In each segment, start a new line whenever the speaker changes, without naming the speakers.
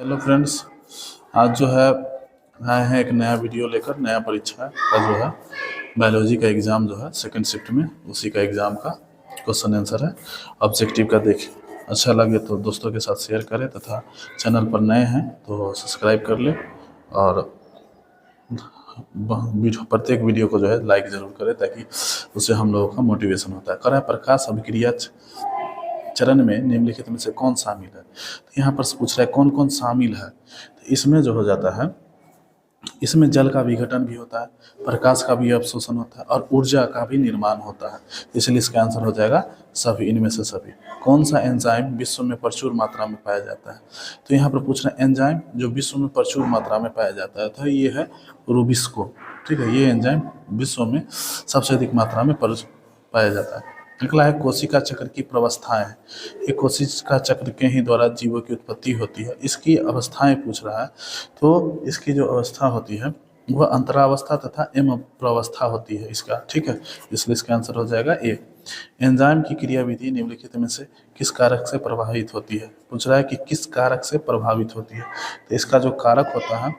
Hello friends, आज जो है आए हैं एक नया वीडियो लेकर। नया परीक्षा का जो है बायोलॉजी का एग्ज़ाम जो है सेकंड शिफ्ट में, उसी का एग्ज़ाम का क्वेश्चन आंसर है ऑब्जेक्टिव का। देखिए, अच्छा लगे तो दोस्तों के साथ शेयर करें तथा चैनल पर नए हैं तो सब्सक्राइब कर लें और प्रत्येक वीडियो को जो है लाइक ज़रूर करें ताकि उससे हम लोगों का मोटिवेशन होता है। करा प्रकाश अभिक्रिया चरण में निम्नलिखित में से कौन शामिल है। तो यहाँ पर पूछ रहा है कौन कौन शामिल है। तो इसमें जो हो जाता है, इसमें जल का विघटन भी होता है, प्रकाश का भी अवशोषण होता है और ऊर्जा का भी निर्माण होता है। इसलिए इसका आंसर हो जाएगा सभी, इनमें से सभी। कौन सा एंजाइम विश्व में प्रचुर मात्रा में पाया जाता है। तो यहाँ पर पूछ रहे हैं एंजाइम जो विश्व में प्रचुर मात्रा में पाया जाता है, तो ये है रूबिस्को। ठीक है, ये एंजाइम विश्व में सबसे अधिक मात्रा में पाया जाता है। अगला है कोशिका चक्र की प्रवस्थाएं। ये कोशिका चक्र के ही द्वारा जीवों की उत्पत्ति होती है। इसकी अवस्थाएं पूछ रहा है, तो इसकी जो अवस्था होती है वह अंतरावस्था तथा एम प्रवस्था होती है इसका। ठीक है, इसलिए इसका आंसर हो जाएगा ए। एंजाइम की क्रियाविधि निम्नलिखित में से किस कारक से प्रभावित होती है। पूछ रहा है कि किस कारक से प्रभावित होती है। तो इसका जो कारक होता है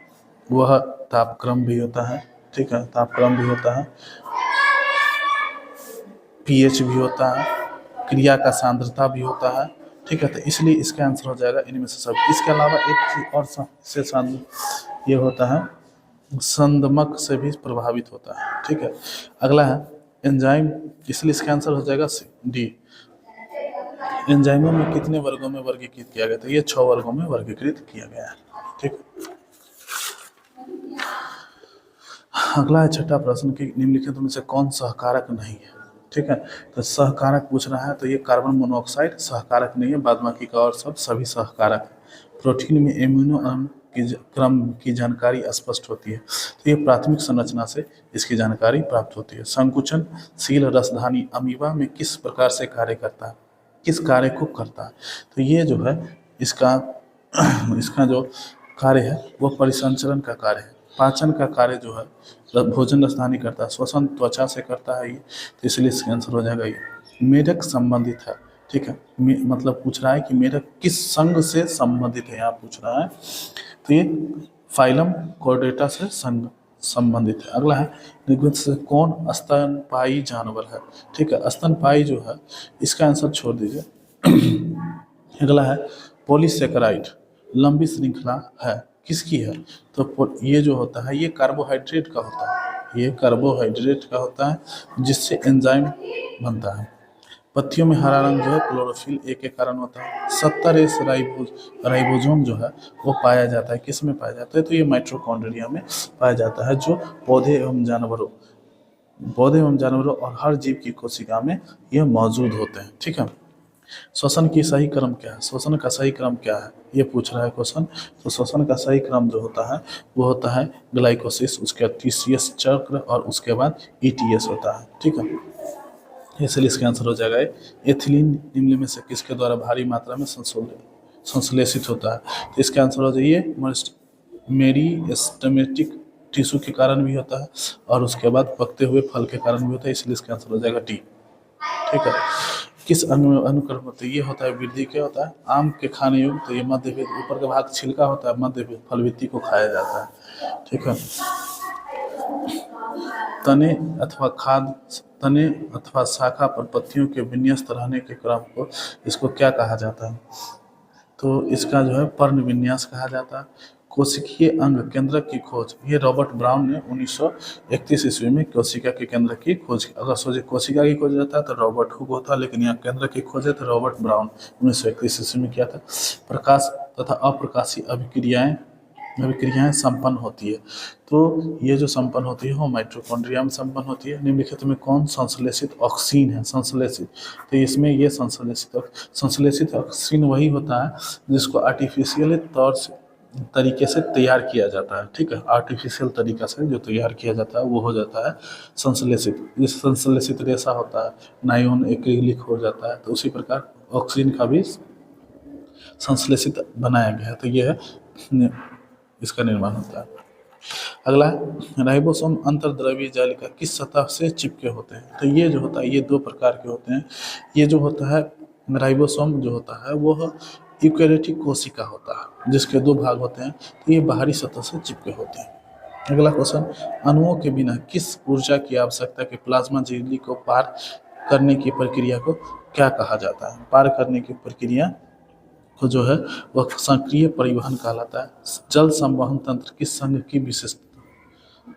वह तापक्रम भी होता है। ठीक है, तापक्रम भी होता है, पीएच भी होता है, क्रिया का सांद्रता भी होता है। ठीक है, तो इसलिए इसका आंसर हो जाएगा इनमें से सब। इसके अलावा एक चीज और से ये होता है, संदमक से भी प्रभावित होता है। ठीक है, अगला है एंजाइम, इसलिए इसका आंसर हो जाएगा डी। एंजाइमों में कितने वर्गों में वर्गीकृत किया गया। तो ये 6 वर्गों में वर्गीकृत किया गया है। ठीक, अगला है छठा प्रश्न कि निम्नलिखित में से कौन सहकारक नहीं है। ठीक है, तो सहकारक पूछ रहा है, तो ये कार्बन मोनोऑक्साइड सहकारक नहीं है, बाद बाकी का और सब सभी सहकारक है। प्रोटीन में एमिनो अम्ल की क्रम की जानकारी स्पष्ट होती है, तो ये प्राथमिक संरचना से इसकी जानकारी प्राप्त होती है। संकुचनशील रसधानी अमीबा में किस प्रकार से कार्य करता है, किस कार्य को करता है। तो ये जो है इसका इसका जो कार्य है वो परिसंचरण का कार्य है। पाचन का कार्य जो है भोजन रसधानी करता है, श्वसन त्वचा से करता है ये, तो इसलिए इसका आंसर हो जाएगा ये। मेढक संबंधित है। ठीक है, मतलब पूछ रहा है कि मेढक किस संघ से संबंधित है, यहाँ पूछ रहा है। तो ये फाइलम कॉर्डेटा से संघ संबंधित है। अगला है निम्नलिखित से कौन स्तनपायी जानवर है। ठीक है, स्तनपायी जो है इसका आंसर छोड़ दीजिए। अगला है पॉलीसेकेराइड लंबी श्रृंखला है, किसकी है। तो ये जो होता है ये कार्बोहाइड्रेट का होता है, ये कार्बोहाइड्रेट का होता है जिससे एंजाइम बनता है। पत्तियों में हरा रंग जो है क्लोरोफिल ए के कारण होता है। 70 राइबोसोम जो है वो पाया जाता है, किस में पाया जाता है। तो ये माइटोकॉन्ड्रिया में पाया जाता है, जो पौधे एवं जानवरों और हर जीव की कोशिका में ये मौजूद होते हैं। ठीक है, श्वसन की सही क्रम क्या है, श्वसन का सही क्रम क्या है, ये पूछ रहा है क्वेश्चन। तो श्वसन का सही क्रम जो होता है वो होता है ग्लाइकोसिस, उसके बाद टीसीएस चक्र और उसके बाद ईटीएस होता है। ठीक है, इसलिए इसका आंसर हो जाएगा एथिलीन निम्न में से किसके द्वारा भारी मात्रा में संश्लेषित होता है। तो इसका आंसर हो जाइए मेरिस्टेमेटिक टिश्यू के कारण भी होता है और उसके बाद पकते हुए फल के कारण भी होता है, इसलिए इसका आंसर हो जाएगा डी। ठीक है, किस अनुक्रम होता है, ये होता है वृद्धि क्या होता है आम के खाने योग्य। तो ये मध्य भेद, ऊपर का भाग छिलका होता है, मध्य भेद फलवित्ती को खाया जाता है। ठीक है, तने अथवा शाखा पर पत्तियों के विन्यस्त रहने के क्रम को इसको क्या कहा जाता है। तो इसका जो है पर्ण विन्यास कहा जाता है। कोशिकीय अंग केंद्रक की खोज, ये रॉबर्ट ब्राउन ने 1931 ईस्वी में कोशिका के केंद्र की खोज की। अगर सोचे कोशिका की खोज रहता है तो रॉबर्ट हुक होता, लेकिन यहाँ केंद्र की खोज है तो रॉबर्ट ब्राउन 1931 ईस्वी में किया था। प्रकाश तथा अप्रकाशी अभिक्रियाएं संपन्न होती है। तो ये जो संपन्न होती है वो माइटोकॉन्ड्रिया में संपन्न होती है। निम्नलिखित में कौन संश्लेषित ऑक्सीन है, संश्लेषित। तो इसमें ये संश्लेषित ऑक्सीन वही होता है जिसको आर्टिफिशियल तरीके से तैयार किया जाता है। ठीक है, आर्टिफिशियल तरीका से जो तैयार किया जाता है वो हो जाता है संश्लेषित। जिस संश्लेषित रेशा होता है नायलॉन एक्रिलिक हो जाता है, तो उसी प्रकार ऑक्सीजन का भी संश्लेषित बनाया गया है। तो ये है इसका निर्माण होता है। अगला है राइबोसोम अंतर्द्रव्य जालिका किस सतह से चिपके होते हैं। तो ये जो होता है ये 2 प्रकार के होते हैं। ये जो होता है राइबोसोम जो होता है वो यूकेरियोटिक कोशिका होता है जिसके दो भाग होते हैं, तो ये बाहरी सतह से चिपके होते हैं। अगला क्वेश्चन, अणुओं के बिना किस ऊर्जा की आवश्यकता के प्लाज्मा झिल्ली को पार करने की प्रक्रिया को क्या कहा जाता है? पार करने की प्रक्रिया को जो है वह सक्रिय परिवहन कहलाता है। जल संवहन तंत्र किस संघ की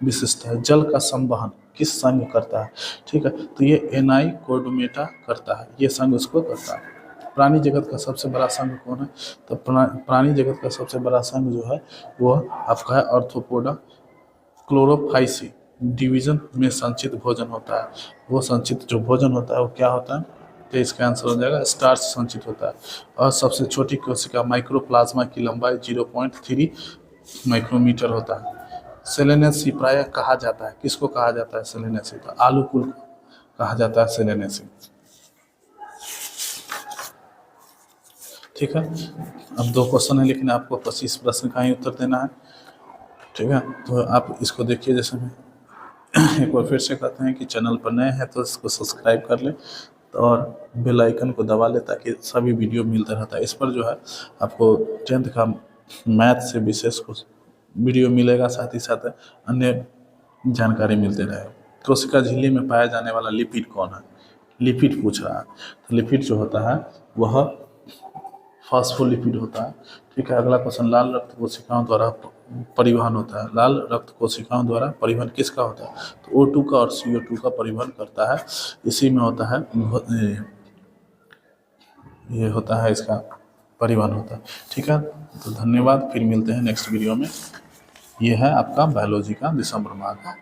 विशिष्टता है? जल का संवहन किस संघ करता है? ठीक है, तो ये एनाइकोडोमेटा करता है, ये संघ उसको करता है। प्राणी जगत का सबसे बड़ा संघ कौन है? तो प्राणी जगत का सबसे बड़ा संघ जो है वो आपका है आर्थ्रोपोडा। क्लोरोफाइसी डिवीजन में संचित भोजन होता है, वो संचित जो भोजन होता है वो क्या होता है? तो इसका आंसर हो जाएगा स्टार्च संचित होता है। और सबसे छोटी कोशिका माइक्रोप्लाज्मा की लंबाई 0.3 माइक्रोमीटर होता है। सेलेनेसी प्रायः कहा जाता है, किसको कहा जाता है सेलेनेसी? तो आलू कुल को कहा जाता है सेलेनेसी। ठीक है, अब 2 क्वेश्चन है लेकिन आपको 25 प्रश्न का ही उत्तर देना है। ठीक है, तो आप इसको देखिए। जैसे मैं एक बार फिर से कहते हैं कि चैनल पर नए हैं तो इसको सब्सक्राइब कर ले और बेल आइकन को दबा ले ताकि सभी वीडियो मिलता रहता है। इस पर जो है आपको 10th का मैथ से विशेष कुछ वीडियो मिलेगा, साथ ही साथ अन्य जानकारी मिलते रहे। कोशिका झिल्ली में पाया जाने वाला लिपिड कौन है? लिपिड पूछ रहा है, तो लिपिड जो होता है वह फॉस्फोलिपिड होता है। ठीक है, अगला क्वेश्चन, लाल रक्त कोशिकाओं द्वारा परिवहन होता है। लाल रक्त कोशिकाओं द्वारा परिवहन किसका होता है? तो O2 का और CO2 का परिवहन करता है। इसी में होता है ये होता है इसका परिवहन होता है। ठीक है, तो धन्यवाद, फिर मिलते हैं नेक्स्ट वीडियो में। ये है आपका बायोलॉजी का दिसंबर माह का